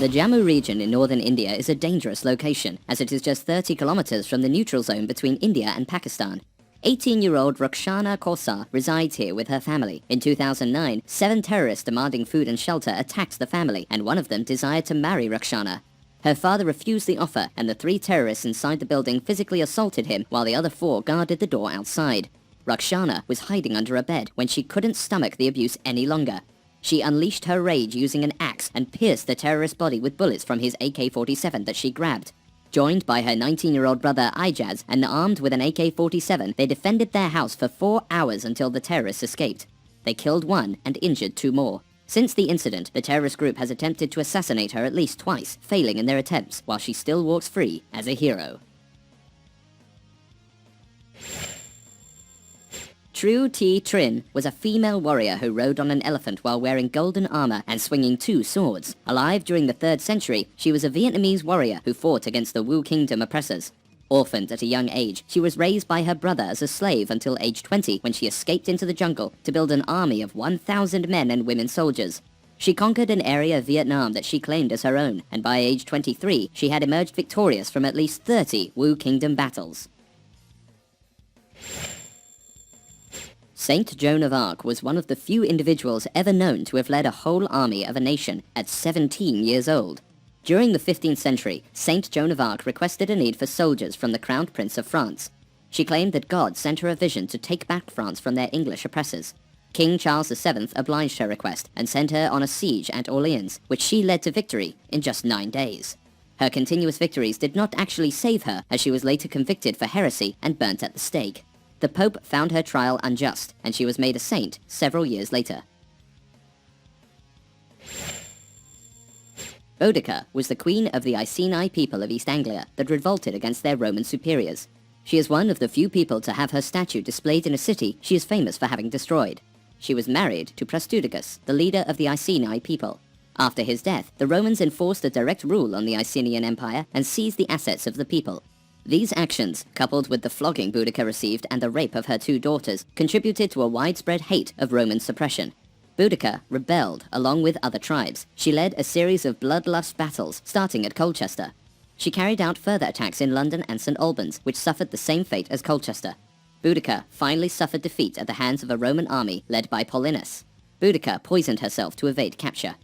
The Jammu region in northern India is a dangerous location, as it is just 30 kilometers from the neutral zone between India and Pakistan. 18-year-old Rukhsana Kaursar resides here with her family. In 2009, 7 terrorists demanding food and shelter attacked the family, and one of them desired to marry Rukhsana. Her father refused the offer, and the 3 terrorists inside the building physically assaulted him while the other 4 guarded the door outside. Rukhsana was hiding under a bed when she couldn't stomach the abuse any longer. She unleashed her rage using an axe and pierced the terrorist's body with bullets from his AK-47 that she grabbed. Joined by her 19-year-old brother Ijaz and armed with an AK-47, they defended their house for 4 hours until the terrorists escaped. They killed 1 and injured 2 more. Since the incident, the terrorist group has attempted to assassinate her at least twice, failing in their attempts, while she still walks free as a hero. Tru Thi Trinh was a female warrior who rode on an elephant while wearing golden armor and swinging 2 swords. Alive during the 3rd century, she was a Vietnamese warrior who fought against the Wu Kingdom oppressors. Orphaned at a young age, she was raised by her brother as a slave until age 20 when she escaped into the jungle to build an army of 1,000 men and women soldiers. She conquered an area of Vietnam that she claimed as her own, and by age 23, she had emerged victorious from at least 30 Wu Kingdom battles. Saint Joan of Arc was one of the few individuals ever known to have led a whole army of a nation at 17 years old. During the 15th century, Saint Joan of Arc requested a need for soldiers from the Crown Prince of France. She claimed that God sent her a vision to take back France from their English oppressors. King Charles VII obliged her request and sent her on a siege at Orleans, which she led to victory in just 9 days. Her continuous victories did not actually save her, as she was later convicted for heresy and burnt at the stake. The Pope found her trial unjust, and she was made a saint several years later. Boudica was the queen of the Iceni people of East Anglia that revolted against their Roman superiors. She is one of the few people to have her statue displayed in a city she is famous for having destroyed. She was married to Prasutagus, the leader of the Iceni people. After his death, the Romans enforced a direct rule on the Icenian Empire and seized the assets of the people. These actions, coupled with the flogging Boudica received and the rape of her 2 daughters, contributed to a widespread hate of Roman suppression. Boudica rebelled along with other tribes. She led a series of bloodlust battles, starting at Colchester. She carried out further attacks in London and St. Albans, which suffered the same fate as Colchester. Boudica finally suffered defeat at the hands of a Roman army led by Paulinus. Boudica poisoned herself to evade capture.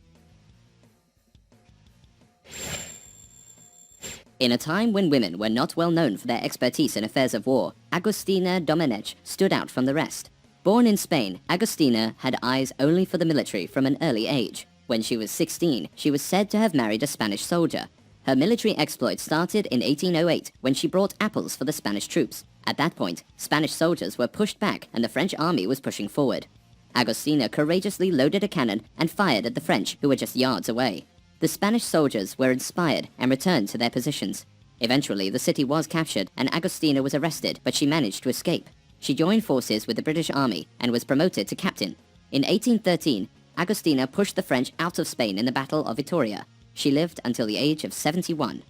In a time when women were not well known for their expertise in affairs of war, Agustina Domenech stood out from the rest. Born in Spain, Agustina had eyes only for the military from an early age. When she was 16, she was said to have married a Spanish soldier. Her military exploits started in 1808 when she brought apples for the Spanish troops. At that point, Spanish soldiers were pushed back and the French army was pushing forward. Agustina courageously loaded a cannon and fired at the French, who were just yards away. The Spanish soldiers were inspired and returned to their positions. Eventually, the city was captured and Agustina was arrested, but she managed to escape. She joined forces with the British Army and was promoted to captain. In 1813, Agustina pushed the French out of Spain in the Battle of Vittoria. She lived until the age of 71.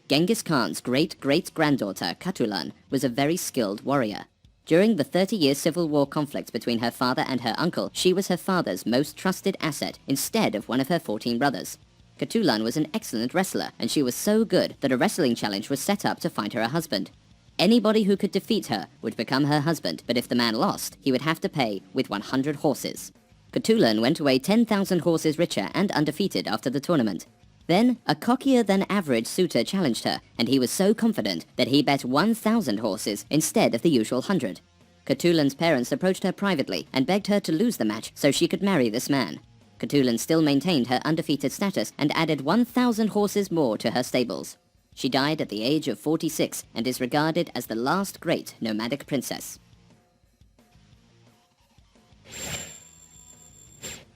Genghis Khan's great-great-granddaughter, Katulan, was a very skilled warrior. During the 30-year civil war conflict between her father and her uncle, she was her father's most trusted asset instead of one of her 14 brothers. Katulan was an excellent wrestler, and she was so good that a wrestling challenge was set up to find her a husband. Anybody who could defeat her would become her husband, but if the man lost, he would have to pay with 100 horses. Katulan went away 10,000 horses richer and undefeated after the tournament. Then, a cockier-than-average suitor challenged her, and he was so confident that he bet 1,000 horses instead of the usual 100. Katulan's parents approached her privately and begged her to lose the match so she could marry this man. Katulan still maintained her undefeated status and added 1,000 horses more to her stables. She died at the age of 46 and is regarded as the last great nomadic princess.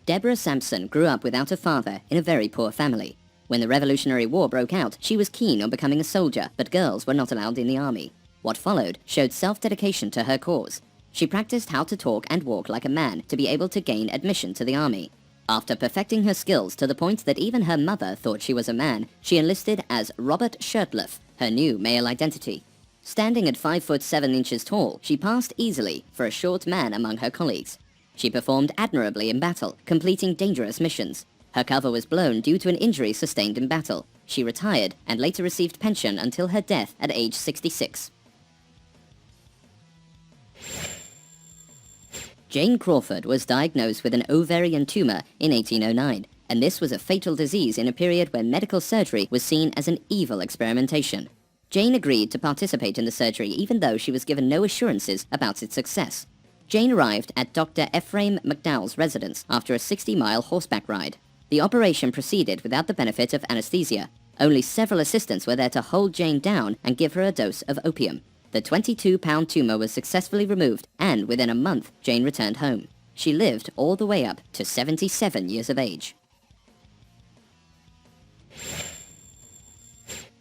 Deborah Sampson grew up without a father in a very poor family. When the Revolutionary War broke out, she was keen on becoming a soldier, but girls were not allowed in the army. What followed showed self-dedication to her cause. She practiced how to talk and walk like a man to be able to gain admission to the army. After perfecting her skills to the point that even her mother thought she was a man, she enlisted as Robert Shirtliff, her new male identity. Standing at 5 foot 7 inches tall, she passed easily for a short man among her colleagues. She performed admirably in battle, completing dangerous missions. Her cover was blown due to an injury sustained in battle. She retired and later received pension until her death at age 66. Jane Crawford was diagnosed with an ovarian tumor in 1809, and this was a fatal disease in a period where medical surgery was seen as an evil experimentation. Jane agreed to participate in the surgery even though she was given no assurances about its success. Jane arrived at Dr. Ephraim McDowell's residence after a 60-mile horseback ride. The operation proceeded without the benefit of anesthesia. Only several assistants were there to hold Jane down and give her a dose of opium. The 22-pound tumor was successfully removed, and within a month, Jane returned home. She lived all the way up to 77 years of age.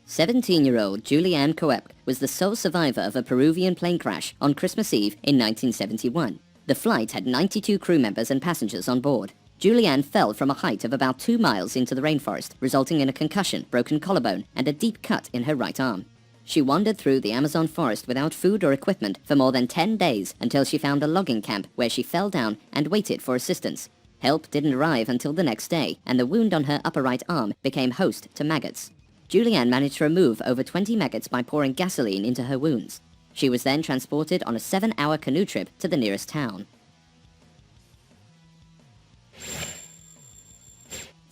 17-year-old Julianne Coep was the sole survivor of a Peruvian plane crash on Christmas Eve in 1971. The flight had 92 crew members and passengers on board. Julianne fell from a height of about 2 miles into the rainforest, resulting in a concussion, broken collarbone, and a deep cut in her right arm. She wandered through the Amazon forest without food or equipment for more than 10 days until she found a logging camp where she fell down and waited for assistance. Help didn't arrive until the next day, and the wound on her upper right arm became host to maggots. Julianne managed to remove over 20 maggots by pouring gasoline into her wounds. She was then transported on a 7-hour canoe trip to the nearest town.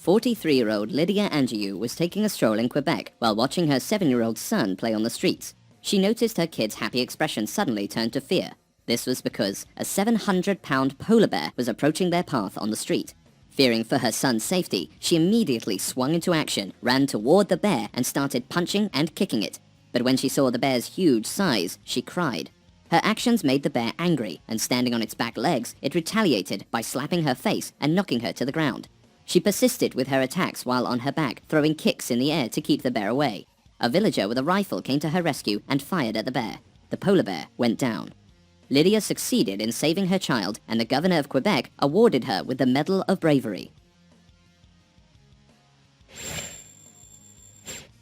43-year-old Lydia Angiou was taking a stroll in Quebec while watching her 7-year-old son play on the streets. She noticed her kid's happy expression suddenly turned to fear. This was because a 700-pound polar bear was approaching their path on the street. Fearing for her son's safety, she immediately swung into action, ran toward the bear, and started punching and kicking it. But when she saw the bear's huge size, she cried. Her actions made the bear angry, and standing on its back legs, it retaliated by slapping her face and knocking her to the ground. She persisted with her attacks while on her back, throwing kicks in the air to keep the bear away. A villager with a rifle came to her rescue and fired at the bear. The polar bear went down. Lydia succeeded in saving her child, and the governor of Quebec awarded her with the Medal of Bravery.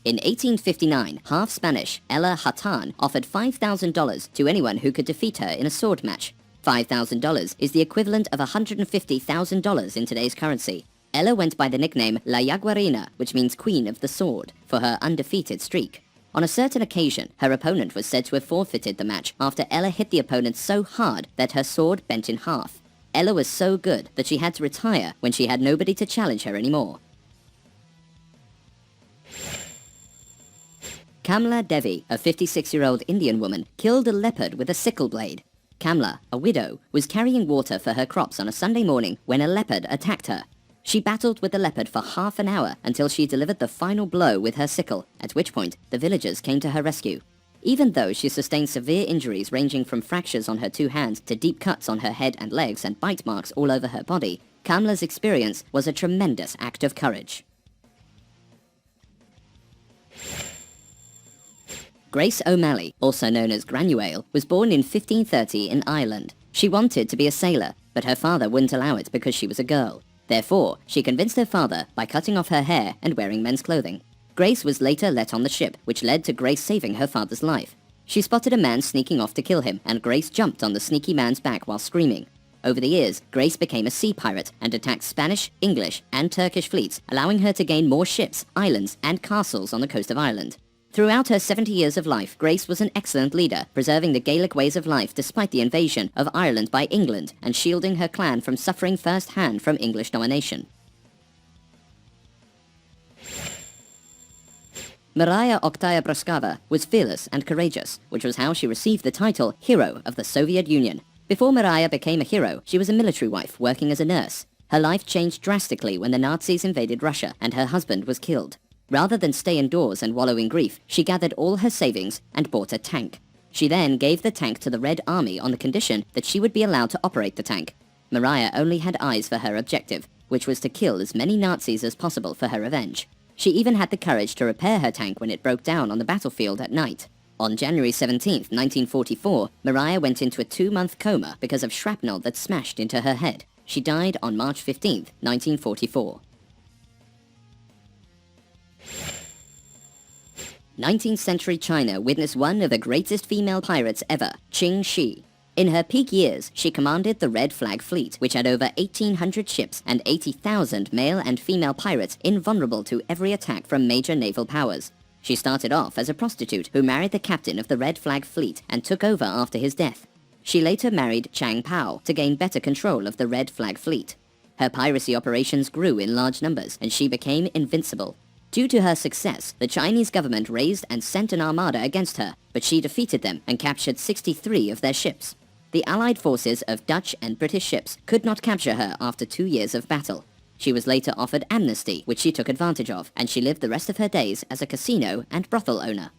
In 1859, half Spanish Ella Hatan offered $5,000 to anyone who could defeat her in a sword match. $5,000 is the equivalent of $150,000 in today's currency. Ella went by the nickname La Jaguarina, which means Queen of the Sword, for her undefeated streak. On a certain occasion, her opponent was said to have forfeited the match after Ella hit the opponent so hard that her sword bent in half. Ella was so good that she had to retire when she had nobody to challenge her anymore. Kamla Devi, a 56-year-old Indian woman, killed a leopard with a sickle blade. Kamla, a widow, was carrying water for her crops on a Sunday morning when a leopard attacked her. She battled with the leopard for half an hour until she delivered the final blow with her sickle, at which point the villagers came to her rescue. Even though she sustained severe injuries ranging from fractures on her 2 hands to deep cuts on her head and legs and bite marks all over her body, Kamla's experience was a tremendous act of courage. Grace O'Malley, also known as Granuaile, was born in 1530 in Ireland. She wanted to be a sailor, but her father wouldn't allow it because she was a girl. Therefore, she convinced her father by cutting off her hair and wearing men's clothing. Grace was later let on the ship, which led to Grace saving her father's life. She spotted a man sneaking off to kill him, and Grace jumped on the sneaky man's back while screaming. Over the years, Grace became a sea pirate and attacked Spanish, English, and Turkish fleets, allowing her to gain more ships, islands, and castles on the coast of Ireland. Throughout her 70 years of life, Grace was an excellent leader, preserving the Gaelic ways of life despite the invasion of Ireland by England and shielding her clan from suffering first-hand from English domination. Maria Oktaya-Breskova was fearless and courageous, which was how she received the title Hero of the Soviet Union. Before Maria became a hero, she was a military wife working as a nurse. Her life changed drastically when the Nazis invaded Russia and her husband was killed. Rather than stay indoors and wallow in grief, she gathered all her savings and bought a tank. She then gave the tank to the Red Army on the condition that she would be allowed to operate the tank. Maria only had eyes for her objective, which was to kill as many Nazis as possible for her revenge. She even had the courage to repair her tank when it broke down on the battlefield at night. On January 17, 1944, Maria went into a 2-month coma because of shrapnel that smashed into her head. She died on March 15, 1944. 19th century China witnessed one of the greatest female pirates ever, Qin Shi. In her peak years, she commanded the Red Flag Fleet, which had over 1,800 ships and 80,000 male and female pirates invulnerable to every attack from major naval powers. She started off as a prostitute who married the captain of the Red Flag Fleet and took over after his death. She later married Chang Pao to gain better control of the Red Flag Fleet. Her piracy operations grew in large numbers, and she became invincible. Due to her success, the Chinese government raised and sent an armada against her, but she defeated them and captured 63 of their ships. The Allied forces of Dutch and British ships could not capture her after 2 years of battle. She was later offered amnesty, which she took advantage of, and she lived the rest of her days as a casino and brothel owner.